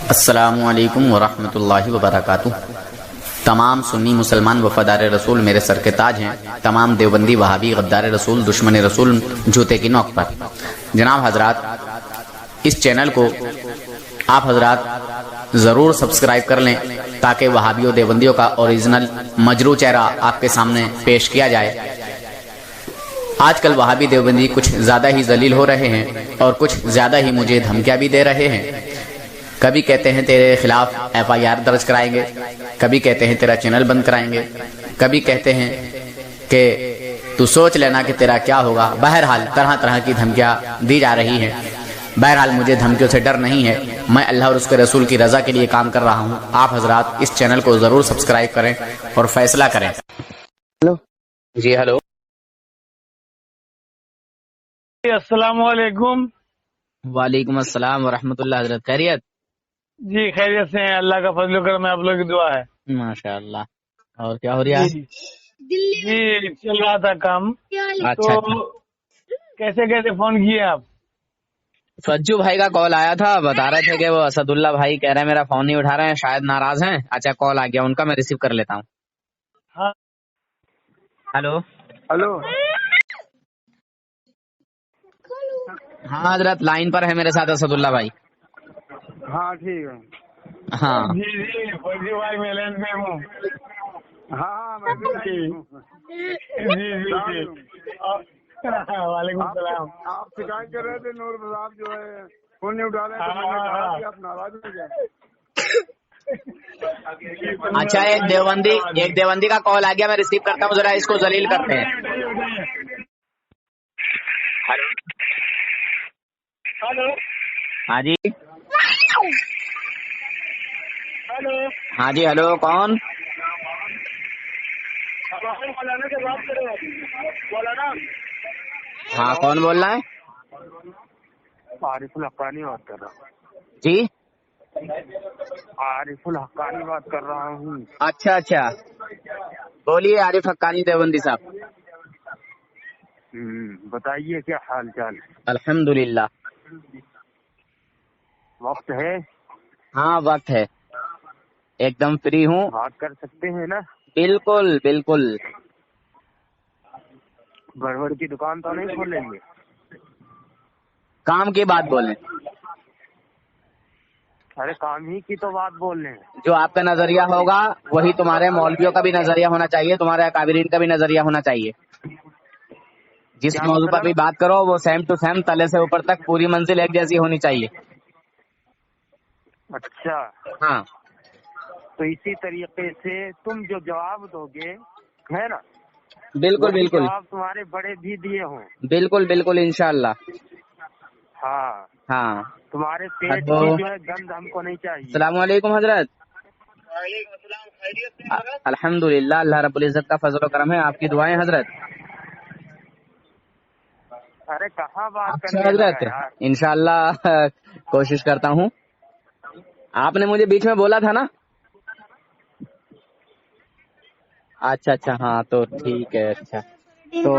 السلام علیکم ورحمۃ اللہ وبرکاتہ۔ تمام سنی مسلمان وفادار رسول میرے سر کے تاج ہیں، تمام دیوبندی وہابی غدار رسول دشمن رسول جوتے کی نوک پر۔ جناب حضرات، اس چینل کو آپ حضرات ضرور سبسکرائب کر لیں تاکہ وہابیوں دیوبندیوں کا اوریجنل مجروح چہرہ آپ کے سامنے پیش کیا جائے۔ آج کل وہابی دیوبندی کچھ زیادہ ہی ذلیل ہو رہے ہیں اور کچھ زیادہ ہی مجھے دھمکیاں بھی دے رہے ہیں۔ کبھی کہتے ہیں تیرے خلاف FIR درج کرائیں گے، کبھی کہتے ہیں تیرا چینل بند کرائیں گے، کبھی کہتے ہیں کہ تو سوچ لینا کہ تیرا کیا ہوگا۔ بہرحال طرح طرح کی دھمکیاں دی جا رہی ہیں۔ بہرحال مجھے دھمکیوں سے ڈر نہیں ہے، میں اللہ اور اس کے رسول کی رضا کے لیے کام کر رہا ہوں۔ آپ حضرات اس چینل کو ضرور سبسکرائب کریں اور فیصلہ کریں۔ ہلو جی ہلو، السلام علیکم۔ وعلیکم السلام ورحمۃ اللہ۔ حضرت خیریت؟ جی خیریت سے ہیں، اللہ کا فضل و کرم ہے، آپ لوگوں کی دعا ہے۔ ماشاء اللہ۔ اور کیا ہو رہا ہے؟ جی چل رہا تھا کام۔ اچھا تو کیسے کیسے فون کیے آپ؟ فجو بھائی کا کال آیا تھا، بتا رہے تھے کہ وہ اسد اللہ بھائی کہہ رہے ہیں میرا فون نہیں اٹھا رہے ہیں، شاید ناراض ہیں۔ اچھا کال آ گیا ان کا، میں ریسیو کر لیتا ہوں۔ ہاں ہلو ہلو، ہاں حضرت لائن پر ہے میرے ساتھ اسد اللہ بھائی۔ ہاں ٹھیک ہے۔ ہاں جی جی فوجی بھائی میں لینڈ میں ہوں۔ ہاں میں بھی جی جی جی۔ وعلیکم السلام۔ آپ شکایت کر رہے تھے نور صاحب جو ہے فون نہیں اٹھا رہے ہیں، تو میں نے کہا کہ آپ ناراض ہو گئے۔ اچھا ایک دیوبندی کا کال آ گیا، میں ریسیو کرتا ہوں، ذرا اس کو ذلیل کرتے ہیں۔ ہلو ہاں جی ہلو، ہاں جی ہلو، کون؟ مولانا سے بات کرو مولانا۔ ہاں کون بول رہا ہے؟ عارف الحقانی بات کر رہا ہوں۔ جی عارف الحقانی بات کر رہا ہوں۔ اچھا اچھا، بولیے عارف حقانی دیوبندی صاحب۔ بتائیے کیا حال چال؟ الحمدللہ، وقت ہے؟ ہاں وقت ہے، ایک دم فری ہوں۔ بات کر سکتے ہیں نا؟ بالکل بالکل۔ گڑبڑ کی دکان تو نہیں کھولیں گے؟ کام کی بات بولیں، ارے کام ہی کی تو بات بول رہے ہیں۔ جو آپ کا نظریہ ہوگا وہی تمہارے مولویوں کا بھی نظریہ ہونا چاہیے، تمہارے اکابرین کا بھی نظریہ ہونا چاہیے۔ جس کیا موضوع پر مطلب؟ بھی بات کرو وہ سیم ٹو سیم، تلے سے اوپر تک پوری منزل ایک جیسی ہونی چاہیے۔ اچھا، ہاں تو اسی طریقے سے تم جو جواب دو گے ہے نا، بالکل وہی بالکل جواب تمہارے بڑے بھی دیے ہوں۔ بالکل بالکل انشاءاللہ۔ ہاں، ہاں تمہارے پیٹ ہلو، کی جو ہے گند ہم کو نہیں چاہیے۔ السلام علیکم حضرت۔ وعلیکم السلام، خیریت سے حضرت؟ الحمدللہ، اللہ رب العزت کا فضل و کرم ہے، آپ کی دعائیں حضرت۔ ارے کہاں بات اچھا کرنے حضرت، لگا یار؟ انشاءاللہ کوشش کرتا ہوں۔ آپ نے مجھے بیچ میں بولا تھا نا؟ اچھا اچھا، ہاں تو ٹھیک ہے۔ اچھا تو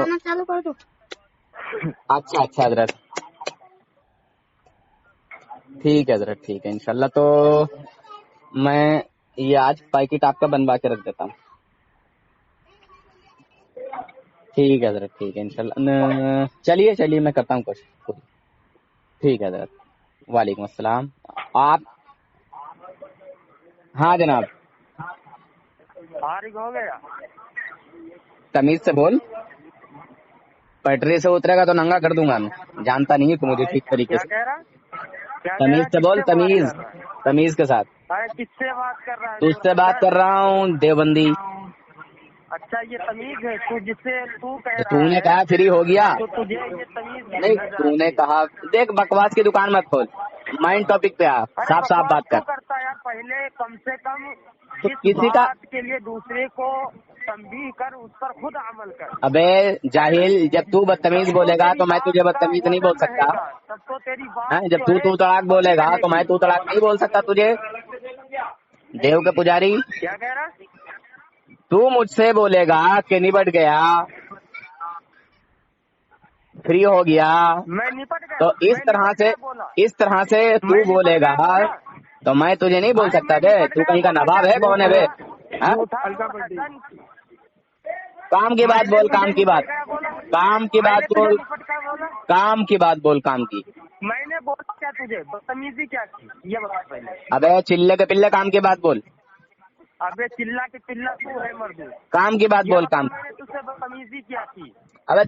اچھا اچھا حضرت، ٹھیک ہے حضرت، ٹھیک ہے انشاءاللہ۔ تو میں یہ آج پیکٹ آپ کا بنوا کے رکھ دیتا ہوں۔ ٹھیک ہے حضرت، ٹھیک ہے انشاءاللہ۔ چلیے میں کرتا ہوں کوشش۔ ٹھیک ہے حضرت، وعلیکم السلام۔ آپ ہاں جناب، فارغ ہو گیا؟ تمیز سے بول، پٹری سے اترے گا تو ننگا کر دوں گا، میں جانتا نہیں ہے تو مجھے ٹھیک طریقے کیا سے۔ کہہ رہا؟ کیا کہہ تمیز رہا؟ سے کس بول، سے بات تمیز کر رہا ہے؟ تمیز کے ساتھ۔ ارے کس سے بات کر رہا ہے؟ تجھ سے بات کر رہا ہوں دیوبندی۔ اچھا یہ تمیز ہے تو جس سے تو کہہ تو رہا نے ہے کہا فری ہو گیا، تو تجھے یہ تمیز نہیں نظر تو نے آتی ہے؟ کہا دیکھ بکواس کی دکان مت کھول، مائنڈ ٹاپک پہ آ، ارے صاف صاف بکواس بات کیوں کر۔ کرتا ہے یار؟ پہلے کم سے کم تو اس کسی کا بات کے لیے دوسرے کو تنبیہ کر، اس پر خود عمل کر۔ ابے جاہل، جب تو بدتمیز بولے گا تو میں تجھے بدتمیز نہیں بول سکتا، تب تو تیری ہاں؟ بات جب جو تو ہے تڑاک بولے گا تو میں تو تڑاک نہیں بول سکتا تجھے، دیو کے پجاری۔ کیا کہہ رہا؟ تو مجھ سے بولے گا کہ نبٹ گیا، فری ہو گیا میں نپٹ گیا تو اس طرح سے تو بولے گا تو میں تجھے نہیں بول سکتا بے. تو کہیں کا نواب ہے کون ہے بے؟ کام کی بات بول, کام کی بات بول, کام کی بات بول, کام کی. میں نے بولا کیا تجھے بدتمیزی کیا کی یہ بتا پہلے. ابے چلے کے پلے کام کی بات بول. ابے چلا کے چلا تو ہے مرد. کام کی بات بول. کام میں نے تجھ سے بدتمیزی کیا کی. ابے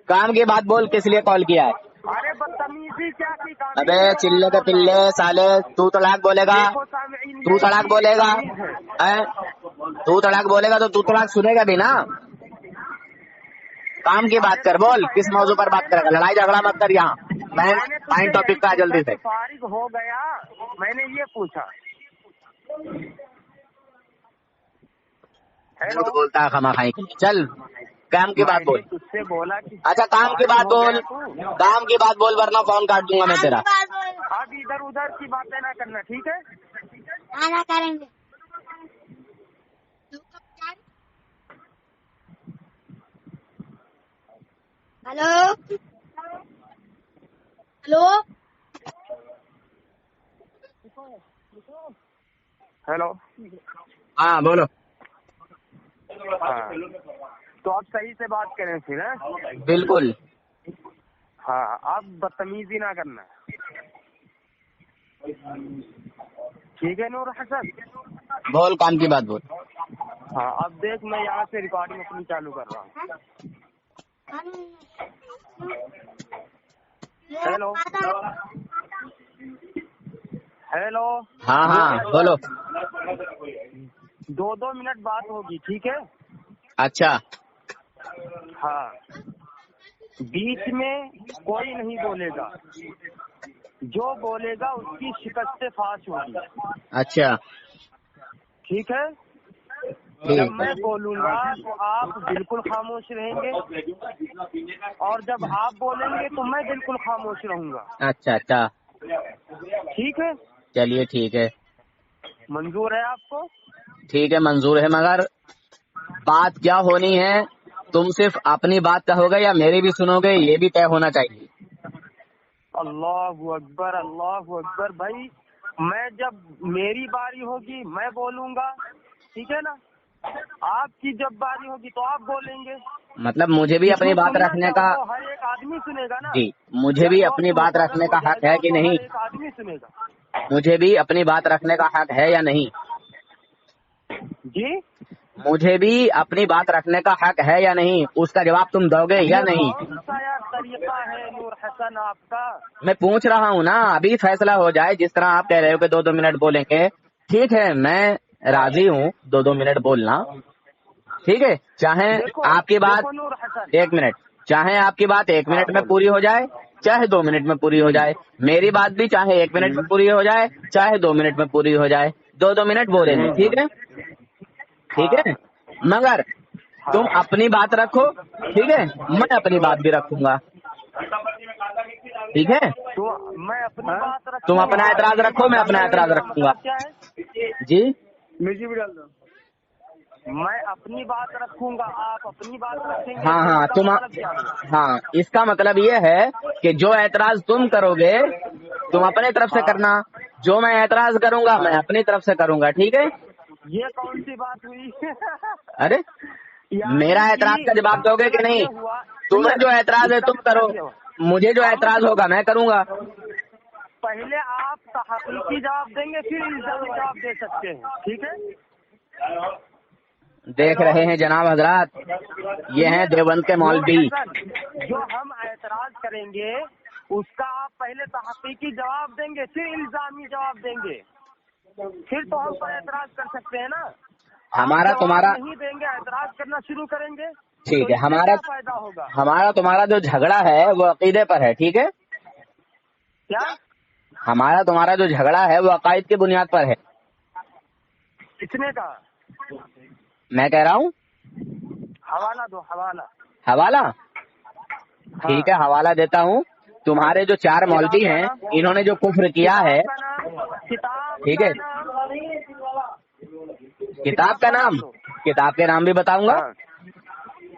کام کی بات بول, کس لیے کال کیا ہے؟ ارے بدتمیزی کیا کی. ابے چلے کے پلے سالے, تو طلاق بولے گا, تو طلاق بولے گا, تو طلاق بولے گا تو طلاق سنے گا بھی نا. کام کی بات کر, بول کس موضوع پر بات کرے گا. لڑائی جھگڑا مت کر یہاں, مین ٹاپک کا جلدی سے. فارغ ہو گیا میں نے یہ پوچھا. بولتا ہے خما خائی. چل کام کی بات بول. تجھ سے بولا کہ اچھا کام کی بات بول, کام کی بات بول ورنہ فون کاٹ دوں گا میں تیرا. اب ادھر ادھر کی باتیں نہ کرنا, ٹھیک ہے. کریں گے. Hello hello hello. ہاں بولو. تو آپ صحیح سے بات کریں پھر. بالکل. ہاں آپ بدتمیزی نہ کرنا, ٹھیک ہے نور حسن. بول کام کی بات بول. ہاں اب دیکھ میں یہاں سے ریکارڈنگ اپنی چالو کر رہا ہوں. Hello hello. ہاں ہاں بولو. 2 منٹ بات ہوگی, ٹھیک ہے. اچھا. ہاں بیچ میں کوئی نہیں بولے گا, جو بولے گا اس کی شکست فاش ہوگی. اچھا ٹھیک ہے. جب میں بولوں گا تو آپ بالکل خاموش رہیں گے, اور جب آپ بولیں گے تو میں بالکل خاموش رہوں گا. اچھا اچھا ٹھیک ہے. چلیے ٹھیک ہے. منظور ہے آپ کو؟ ٹھیک ہے منظور ہے, مگر بات کیا ہونی ہے, تم صرف اپنی بات کہو گے یا میری بھی سنو گے, یہ بھی طے ہونا چاہیے. اللہ اکبر اللہ اکبر. بھائی میں جب میری باری ہوگی میں بولوں گا, ٹھیک ہے نا. آپ کی جب باری ہوگی تو آپ بولیں گے. مطلب مجھے بھی اپنی بات رکھنے کا, ہر ایک آدمی سنے گا نا. جی مجھے بھی اپنی بات رکھنے کا حق ہے کہ نہیں؟ ہر ایک آدمی سنے گا. مجھے بھی اپنی بات رکھنے کا حق ہے یا نہیں؟ جی مجھے بھی اپنی بات رکھنے کا حق ہے یا نہیں, اس کا جواب تم دو گے یا نہیں؟ کون سا یار طریقہ ہے نور حسن آپ کا؟ میں پوچھ رہا ہوں نا, ابھی فیصلہ ہو جائے. جس طرح آپ کہہ رہے ہو کہ 2 منٹ بولیں گے, ٹھیک ہے میں راضی ہوں 2 منٹ بولنا, ٹھیک ہے. چاہے آپ کی بات 1 منٹ, چاہے آپ کی بات 1 منٹ میں پوری ہو جائے, چاہے 2 منٹ میں پوری ہو جائے. میری بات بھی چاہے 1 منٹ میں پوری ہو جائے, چاہے 2 منٹ میں پوری ہو جائے. 2 منٹ بولیں گے, ٹھیک ہے ٹھیک ہے. مگر تم اپنی بات رکھو, ٹھیک ہے, میں اپنی بات بھی رکھوں گا, ٹھیک ہے. تم اپنا اعتراض رکھو, میں اپنا اعتراض رکھوں گا. جی میں اپنی بات رکھوں گا, آپ اپنی بات رکھیں گے. ہاں ہاں اس کا مطلب یہ ہے کہ جو اعتراض تم کرو گے تم اپنے طرف سے کرنا, جو میں اعتراض کروں گا میں اپنی طرف سے کروں گا, ٹھیک ہے. یہ کون سی بات ہوئی؟ ارے میرا اعتراض کا جواب دو گے کہ نہیں؟ تمہیں جو اعتراض ہے تم کرو, مجھے جو اعتراض ہوگا میں کروں گا. پہلے آپ تحقیقی جواب دیں گے پھر الزامی جواب دے سکتے ہیں, ٹھیک ہے. دیکھ رہے ہیں جناب حضرات, یہ ہیں دیوبند کے مولوی. جو ہم اعتراض کریں گے اس کا آپ پہلے تحقیقی جواب دیں گے پھر الزامی جواب دیں گے, پھر تو ہم پر اعتراض کر سکتے ہیں نا. ہمارا تمہارا نہیں دیں گے, اعتراض کرنا شروع کریں گے, ٹھیک ہے. فائدہ ہوگا. ہمارا تمہارا جو جھگڑا ہے وہ عقیدے پر ہے, ٹھیک ہے. کیا ہمارا تمہارا جو جھگڑا ہے وہ عقائد کی بنیاد پر ہے. کتنے کا میں کہہ رہا ہوں حوالہ دو, حوالہ ٹھیک ہے, حوالہ دیتا ہوں. تمہارے جو 4 مولوی ہیں انہوں نے جو کفر کیا ہے, ٹھیک ہے, کتاب کا نام, کتاب کے نام بھی بتاؤں گا.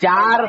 4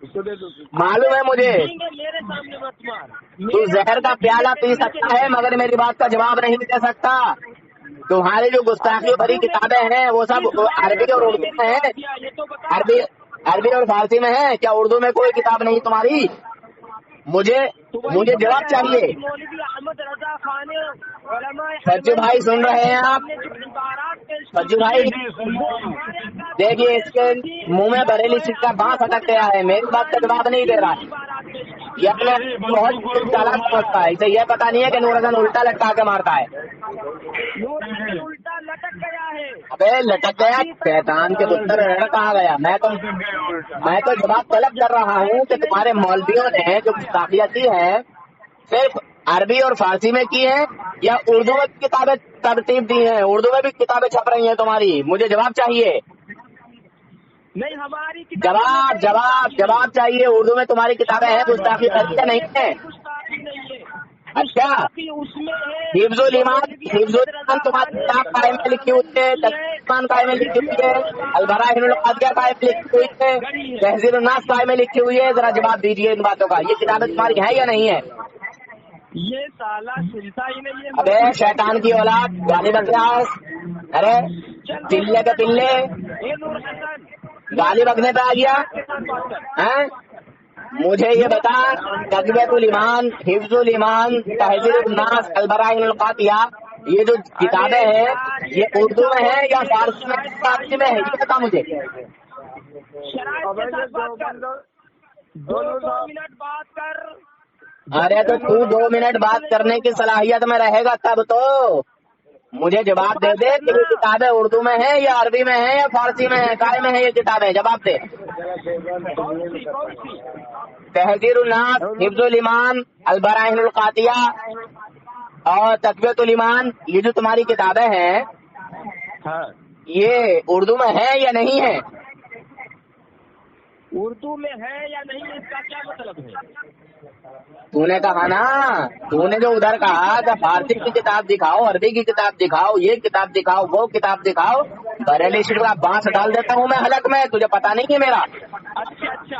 معلوم ہے مجھے میرے سامنے مت مار. تو زہر کا پیالہ پی سکتا ہے مگر میری بات کا جواب نہیں دے سکتا. تمہاری جو گستاخی بھری کتابیں ہیں وہ سب عربی اور اردو میں ہیں. یہ تو بتا. عربی اور فارسی میں ہے کیا؟ اردو میں کوئی کتاب نہیں تمہاری؟ مجھے جواب چاہیے. مولوی احمد رضا خان علماء سچو بھائی سن رہے ہیں آپ؟ سچو بھائی دیکھیے اس کے منہ میں بریلی سکھ کا بانس اٹک گیا ہے. میری بات کا جواب نہیں دے رہا ہے. یہ اپنے بہت چالاک سمجھتا ہے. اسے یہ پتا نہیں ہے کہ نور حسن الٹا لٹکا کے مارتا ہے. الٹا لٹک گیا ہے. ابے لٹک گیا شیطان کے پتر کہا گیا. میں تو جواب طلب کر رہا ہوں کہ تمہارے مولویوں نے جو گستاخیاں کی ہے صرف عربی اور فارسی میں کی ہے یا اردو میں کتابیں ترتیب دی ہیں؟ اردو میں بھی کتابیں چھپ رہی ہیں تمہاری. مجھے جواب چاہیے. نہیں ہماری جواب چاہیے. اردو میں تمہاری کتابیں ہیں گستاخی یا نہیں ہے؟ اچھا حفظ الایمان تمہاری کتاب قائم میں لکھی ہوئی ہے. تقریباً قائم میں لکھی ہوئی ہے. البراہین القادیہ قائم میں لکھی ہوئی ہے. تہذیب الناس قائم میں لکھی ہوئی ہے. ذرا جواب دیجیے ان باتوں کا. یہ کتابیں تمہاری ہیں یا نہیں ہے؟ یہ سالہ سلسلہ ہی نہیں ہے. ابے شیطان کی اولاد گالی بکواس. ارے پلے کے پلے گالی بکنے پہ آ گیا. مجھے یہ بتا تقویۃ الایمان، حفظ الایمان، تہذیب الناس، البراہین القادیہ یہ جو کتابیں ہیں یہ اردو میں ہے یا فارسی میں ہے؟ یہ بتا مجھے. 2 منٹ بات کر. ارے تو 2 منٹ بات کرنے کی صلاحیت میں رہے گا تب تو. مجھے جواب دے دے کہ یہ کتابیں اردو میں ہیں یا عربی میں ہیں یا فارسی میں ہیں؟ کائے میں ہیں یہ کتابیں؟ جواب دے. تہذیب الناس، حفظ الایمان، البراہین القادیہ اور تقویۃ الایمان یہ جو تمہاری کتابیں ہیں یہ اردو میں ہے یا نہیں ہے؟ اردو میں ہے یا نہیں اس کا کیا مطلب ہے؟ تو نے کہا نا، تو نے جو ادھر کہا کہ فارسی کی کتاب دکھاؤ، عربی کی کتاب دکھاؤ، یہ کتاب دکھاؤ، وہ کتاب دکھاؤ. بریلی شریف کا بانس ڈال دیتا ہوں میں حلق میں. تجھے پتا نہیں ہے میرا.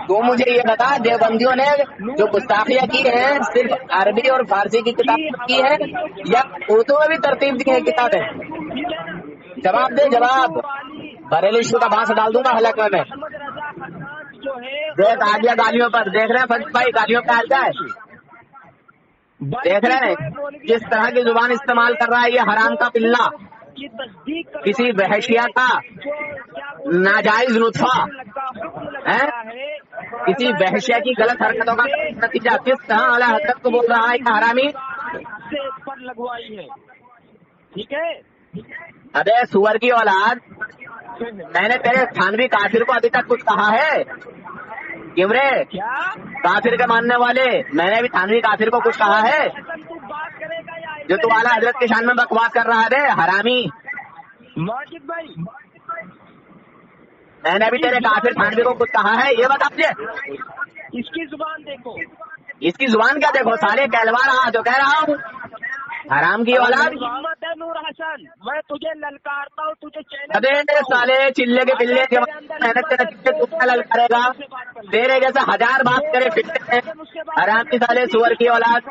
تو مجھے یہ بتا دیوبندیوں نے جو گستاخیاں کی ہیں صرف عربی اور فارسی کی کتاب کی ہے یا اردو میں بھی ترتیب دی ہے کتابیں؟ جواب دے جواب. بریلی شریف کا بانس ڈال دوں گا حلق میں. دیکھ آ گیا گالیوں پر. دیکھ رہے ہیں فضل بھائی گالیوں پہ آ جائے. دیکھ رہے ہیں کس طرح کی زبان استعمال کر رہا ہے یہ حرام کا پلہ. کسی وحشیہ کا ناجائز نطفہ ہے، کسی وحشیہ کی غلط حرکتوں کا نتیجہ کس طرح اعلیٰ حضرت کو بول رہا ہے کہ حرامی. لگوائی ہے. ٹھیک ہے. ابے سور کی اولاد، میں نے تیرے تھانوی کافر کو ابھی تک کچھ کہا ہے؟ کیوں رے کافر کے ماننے والے، میں نے بھی تھانوی کافر کو کچھ کہا ہے؟ جو تو اعلیٰ حضرت کی شان میں بکواس کر رہا ہے حرامی. ماجد بھائی میں نے بھی تیرے کافر تھانوی کو کچھ کہا ہے؟ یہ بتا مجھے. اس کی زبان دیکھو. اس کی زبان کیا دیکھو؟ سارے کہلوا رہا جو کہہ رہا ہوں حرام کی اولاد. نور حسن میں تجھے للکارتا ہوں، تجھے چیلنج. ابے سالے چلے کے پلے محنت للکارے گا. تیرے جیسا 1000 بات کرے پھرتے ہیں حرام کی سالے سور کی اولاد.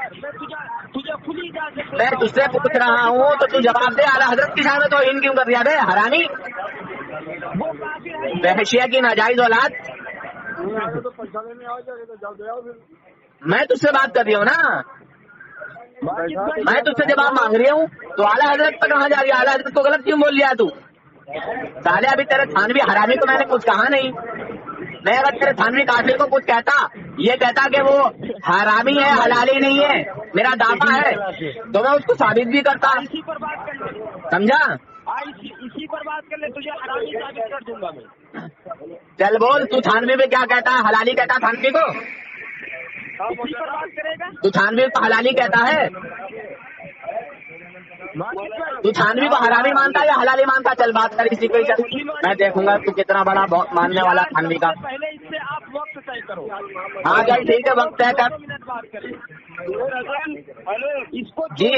میں تجھ سے پوچھ رہا ہوں تو تو جواب دے. اعلیٰ حضرت کی شان میں تو ان کیوں کر دیا بے حرامی وحشیہ کی ناجائز اولاد. میں تجھ سے بات کر رہی ہوں نا، میں تجھ سے جواب مانگ رہی ہوں تو اعلیٰ حضرت پر کہاں جا رہی ہے؟ اعلیٰ حضرت کو غلط کیوں بول لیا تو؟ سالے ابھی تیرے تھانوی حرامی کو میں نے کچھ کہا نہیں. میں اگر تیرے تھانوی کافر کو کچھ کہتا، یہ کہتا کہ وہ حرامی ہے حلالی نہیں ہے، میرا دعویٰ ہے، تو میں اس کو ثابت بھی کرتا. سمجھا؟ اسی پر بات کر لے، تجھے حرامی ثابت کر دوں گا میں. چل بول. تو تھانوی میں کیا کہتا ہے؟ حلالی کہتا تھانوی کو؟ تو تھانوی کو حلالی کہتا ہے؟ تو تھانوی کو حرامی مانتا یا حلالی مانتا؟ چل بات کر اسی کو. میں دیکھوں گا تو کتنا بڑا ماننے والا تھانوی کا. پہلے اس سے آپ وقت طے کرو. ہاں چل ٹھیک ہے وقت طے کر. جی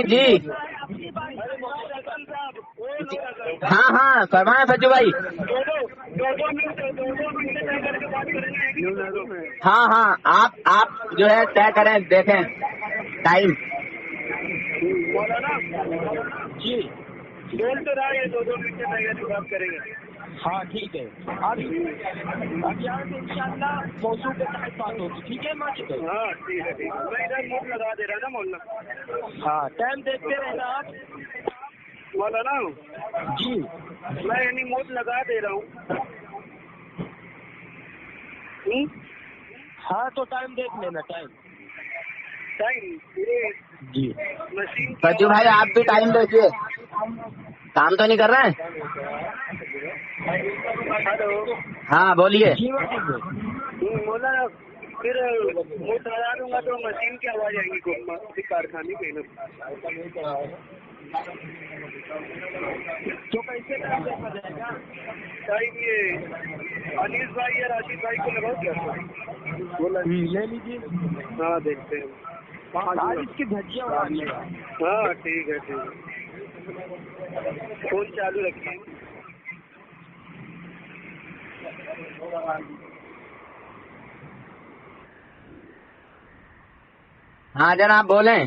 ہاں ہاں فرمائیں سچو بھائی. ہاں ہاں آپ جو ہے طے کریں, دیکھیں ٹائم. مولانا جی بول تو رہا ہے 2 منٹ میں بات کریں گے. ہاں ٹھیک ہے. اب یہاں سے انشاءاللہ موضوع کے تحت بات ہوگی. ٹھیک ہے ماجد بھائی. ہاں ٹھیک ہے ٹھیک ہے. میں ادھر موڈ لگا دے رہا نا مولانا. ہاں ٹائم دیکھتے رہنا آپ مولانا. جی میں یعنی موڈ لگا دے رہا ہوں. ہاں تو ٹائم دیکھ لینا. ٹائم جی سچو بھائی آپ بھی ٹائم دیکھیے, کام تو نہیں کر رہے ہیں. ہلو ہاں بولیے. مولانا پھر موڈ لگا دوں گا تو مشین کی آواز آئے گی کارخانے کے نا. تو کیسے ٹائم دیکھا جائے گا؟ ٹائم یہ انیس بھائی یا راشد بھائی کو لگاؤ کیا لے لیجیے. ہاں دیکھتے ہیں. آج اس کی دھجیاں اڑانی ہے. ہاں ٹھیک ہے ٹھیک ہے. فون چالو رکھیے. ہاں جناب بولیں.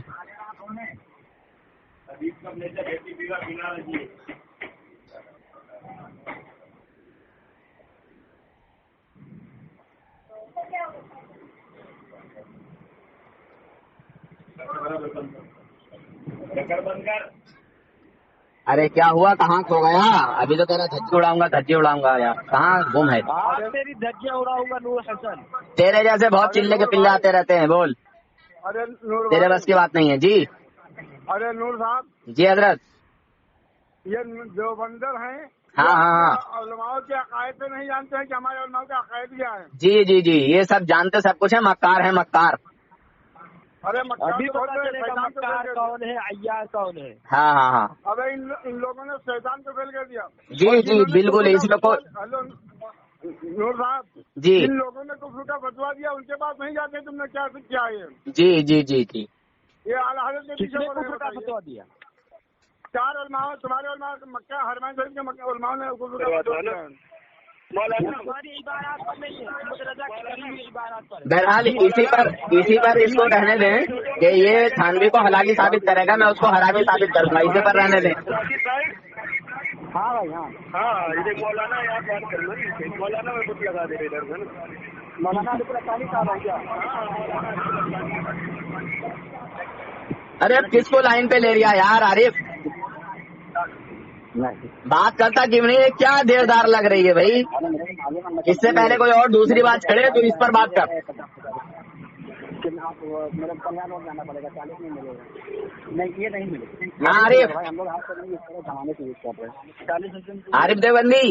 ارے کیا ہوا, کہاں کھو گیا؟ ابھی تو کہہ رہا دھجی اڑاؤں گا دھجی اڑاؤں گا. یار کہاں گم ہے؟ تیری دھجیاں اڑاؤں گا نور حسن. تیرے جیسے بہت چلے کے پلے آتے رہتے ہیں. بول, ارے نور تیرے بس کی بات نہیں ہے. جی ارے نور صاحب جی حضرت. یہ جو بندر ہیں ہاں ہاں ہاں علماء کے عقائد پہ نہیں جانتے ہیں کہ ہمارے علماء کے عقائد کیا ہے. جی جی جی یہ سب جانتے سب کچھ ہے. مکار ہے مکار. ارے ابھی پتہ چلے گا مکار کون ہے, عیار کون ہے. ہاں ہاں ہاں ابے ان لوگوں نے شیطان کو فیل کر دیا. جی جی بالکل. اس لوگ کو ہلو نور صاحب جی جن لوگوں نے کفر کا فتوا دیا ان کے پاس نہیں جاتے تم نے کیا کیا ہے. جی جی جی جی یہ اعلیٰ حضرت نے کفر کا فتوا دیا. 4 علماء تمہارے علماء مکہ حرمین شریف کے علماء نے کفر کا فتوا دیا. بہرحال اسی پر اس کو کہنے دیں کہ یہ تھانوی کو حلالی ثابت کرے گا, میں اس کو حرامی ثابت کروں گا. اسی پر رہنے دیں. ہاں بھائی ہاں ہاں یہ مولانا یاد بات کرنا. مولانا میں کچھ لگا دے رہے ادھر سے نا. مولانا ارے اب کس کو لائن پہ لے رہا یار عارف؟ بات کرتا کیوں نہیں ہے؟ کیا دیردار لگ رہی ہے بھائی. اس سے پہلے کوئی اور دوسری بات چھڑے تو اس پر بات کر. ہاں عارف, عارف دیوبندی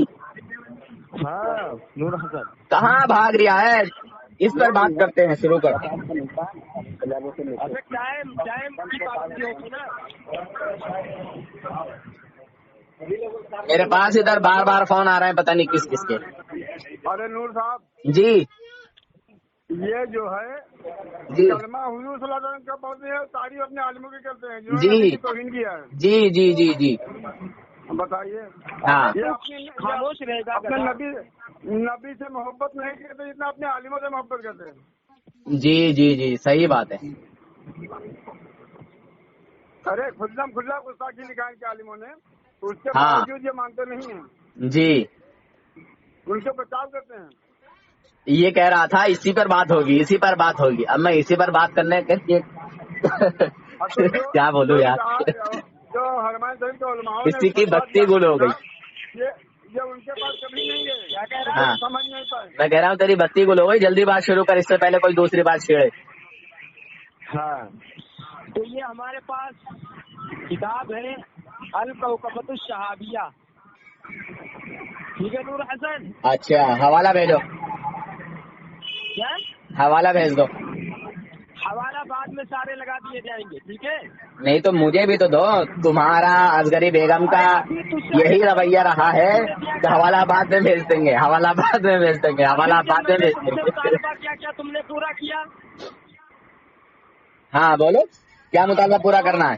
ہاں نور حسن کہاں بھاگ رہا ہے؟ اس پر بات کرتے ہیں. شروع کر. میرے پاس ادھر بار بار فون آ رہے ہیں, پتہ نہیں کس کس کے. ارے نور صاحب جی یہ جو ہے جی کلمہ حضور صلی اللہ علیہ وسلم کا پڑھتے ہیں, تعریف اپنے عالموں کی کرتے ہیں جنہوں جی نے نبی کی توہین کیا ہے. جی جی جی جی بتائیے. ہاں یہ خاموش رہے گا. اپنے نبی سے محبت نہیں کرتے جتنا اپنے عالموں سے محبت کرتے ہیں. جی جی جی صحیح بات ہے. ارے کھلا گستاخی لکھا ہے کے عالموں نے, اس کے ہاں باوجود یہ مانتے نہیں ہیں. جی ان سے بچاؤ کرتے ہیں. یہ کہہ رہا تھا اسی پر بات ہوگی, اسی پر بات ہوگی. اب میں اسی پر بات کرنے کیا بولوں یار. جو حرمین شریف کے علماء نے کسی کی بتی گل ہو گئی. یہ ان کے پاس کبھی نہیں ہے. ہاں سمجھ نہیں پائے. میں کہہ رہا ہوں تیری بتی گل ہو گئی, جلدی بات شروع کر, اس سے پہلے کوئی دوسری بات چھیڑے. ہاں تو یہ ہمارے پاس کتاب ہے الکوکبۃ الشہابیہ. ٹھیک ہے نور حسن. اچھا حوالہ بھیجو. کیا حوالہ بھیج دو. حوالہ بعد میں سارے لگا دیے جائیں گے. ٹھیک ہے نہیں تو مجھے بھی تو دو. تمہارا اصغری بیگم کا یہی رویہ رہا ہے کہ حوالہ بعد میں بھیج دیں گے, حوالہ بعد میں بھیج دیں گے, حوالہ بعد میں بھیج دیں گے. کیا تم نے پورا کیا؟ ہاں بولو, کیا مطالبہ پورا کرنا ہے؟